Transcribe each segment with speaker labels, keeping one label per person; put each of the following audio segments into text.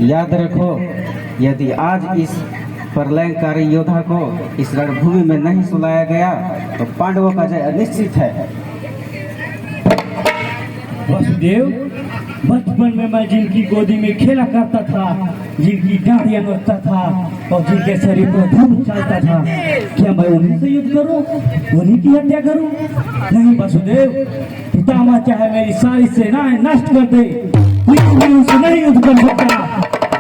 Speaker 1: याद रखो, यदि आज इस प्रलयकारी योद्धा को इस रणभूमि में नहीं सुलाया गया तो पांडवों का जय अनिश्चित है।
Speaker 2: वसुदेव, बचपन में मैं जिनकी गोदी में खेला करता था, जिनकी डांडियां नोचता था और जिनके शरीर पर धूम चलता था, क्या मैं उन्हीं से युद्ध करूं, उन्हीं की हत्या करूं? नहीं वसुदेव, पितामह चाहे मेरी सारी सेनाएं नष्ट कर दे, लेकिन मैं उनसे नहीं युद्ध कर सकता।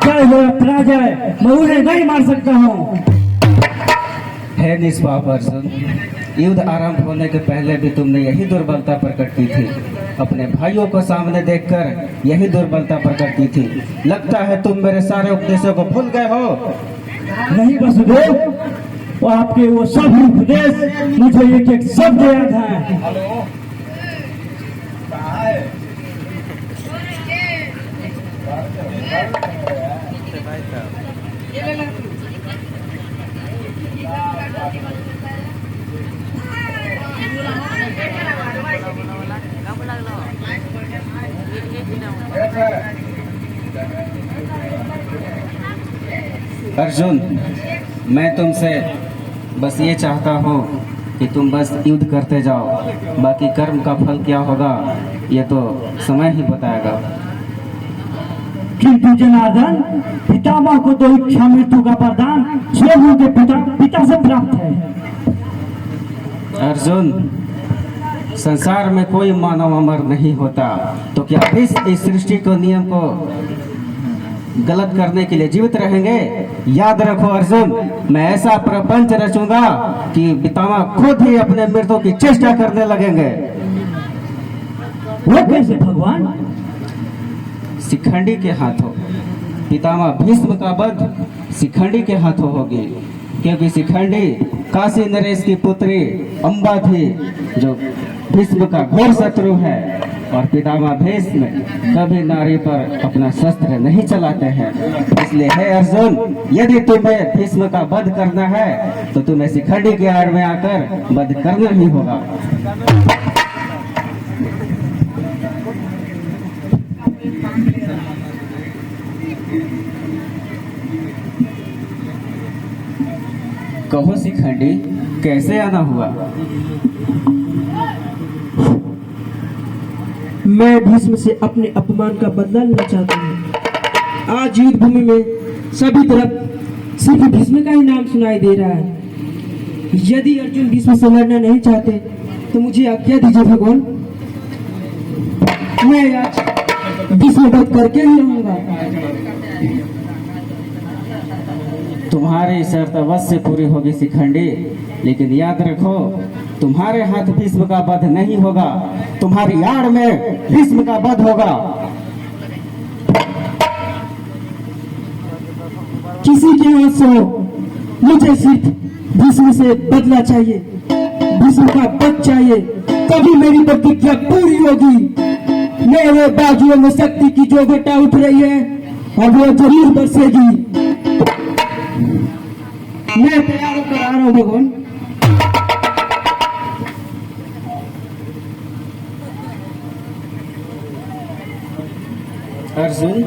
Speaker 2: चाहे वो अपना जाए, मैं उन्हें नहीं मार सकता हूँ।
Speaker 1: हे निष्पाप अर्जुन, युद्ध आरंभ होने के पहले भी तुमने यही दुर्बलता प्रकट की थी। अपने भाइयों को सामने देखकर यही दुर्बलता प्रकट की थी। लगता है तुम मेरे सारे उपदेशों को भूल गए हो।
Speaker 2: नहीं वसुदेव, वो आपके वो सब उपदेश मुझे एक एक शब्द याद है।
Speaker 1: अर्जुन, मैं तुमसे बस ये चाहता हूँ कि तुम बस युद्ध करते जाओ। बाकी कर्म का फल क्या होगा ये तो समय ही बताएगा।
Speaker 2: किंतु जनार्दन, पितामह को तो इच्छा मृत्यु का वरदान स्वयं के पिता से प्राप्त है।
Speaker 1: अर्जुन, संसार में कोई मानव अमर नहीं होता, तो क्या इस सृष्टि को नियम को गलत करने के लिए जीवित रहेंगे? याद रखो अर्जुन, मैं ऐसा प्रपंच रचूंगा कि पितामह खुद ही अपने मृत्यु की चेष्टा करने लगेंगे।
Speaker 2: वो कैसे भगवान?
Speaker 1: शिखंडी के हाथों। पितामह भीष्म का वध शिखंडी के हाथों होगी, क्योंकि शिखंडी काशी नरेश की पुत्री अंबा थी, जो भीष्म का घोर शत्रु है। और पितामह भीष्म कभी नारी पर अपना शस्त्र नहीं चलाते हैं। इसलिए हे अर्जुन, यदि तुम्हें भीष्म का वध करना है तो तुम्हें शिखंडी की आड़ में आकर वध करना ही होगा। कहो शिखंडी, कैसे आना हुआ?
Speaker 3: मैं भीष्म से अपने अपमान का बदला लेना चाहता हूँ। आज युद्ध भूमि में सभी तरफ सिर्फ भीष्म का ही नाम सुनाई दे रहा है। यदि अर्जुन भीष्म से लड़ना नहीं चाहते तो मुझे आज्ञा दीजिए भगवान, मैं आज भीष्म वध करके ही रहूंगा।
Speaker 1: तुम्हारी शर्त अवश्य पूरी होगी शिखंडी, लेकिन याद रखो, तुम्हारे हाथ भीष्म का वध नहीं होगा, तुम्हारी आड़ में भीष्म का वध होगा।
Speaker 3: किसी के हाथ से मुझे सिर्फ भीष्म से बदला चाहिए, भीष्म का वध चाहिए, तभी मेरी प्रतिज्ञा पूरी होगी। मेरे बाजुओं में शक्ति की जो घटा उठ रही है और वो जरूर बरसेगी। मैं तैयार होकर आ रहा हूँ भगवान।
Speaker 1: अर्जुन,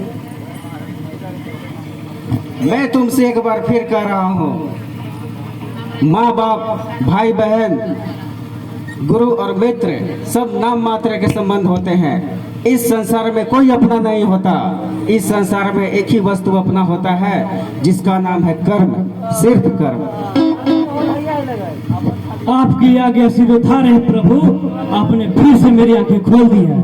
Speaker 1: मैं तुमसे एक बार फिर कह रहा हूँ, माँ बाप, भाई बहन, गुरु और मित्र सब नाम मात्र के संबंध होते हैं। इस संसार में कोई अपना नहीं होता। इस संसार में एक ही वस्तु अपना होता है, जिसका नाम है कर्म, सिर्फ कर्म।
Speaker 2: आपकी आज्ञा सिरोधार है प्रभु, आपने फिर से मेरी आंखें खोल दी है।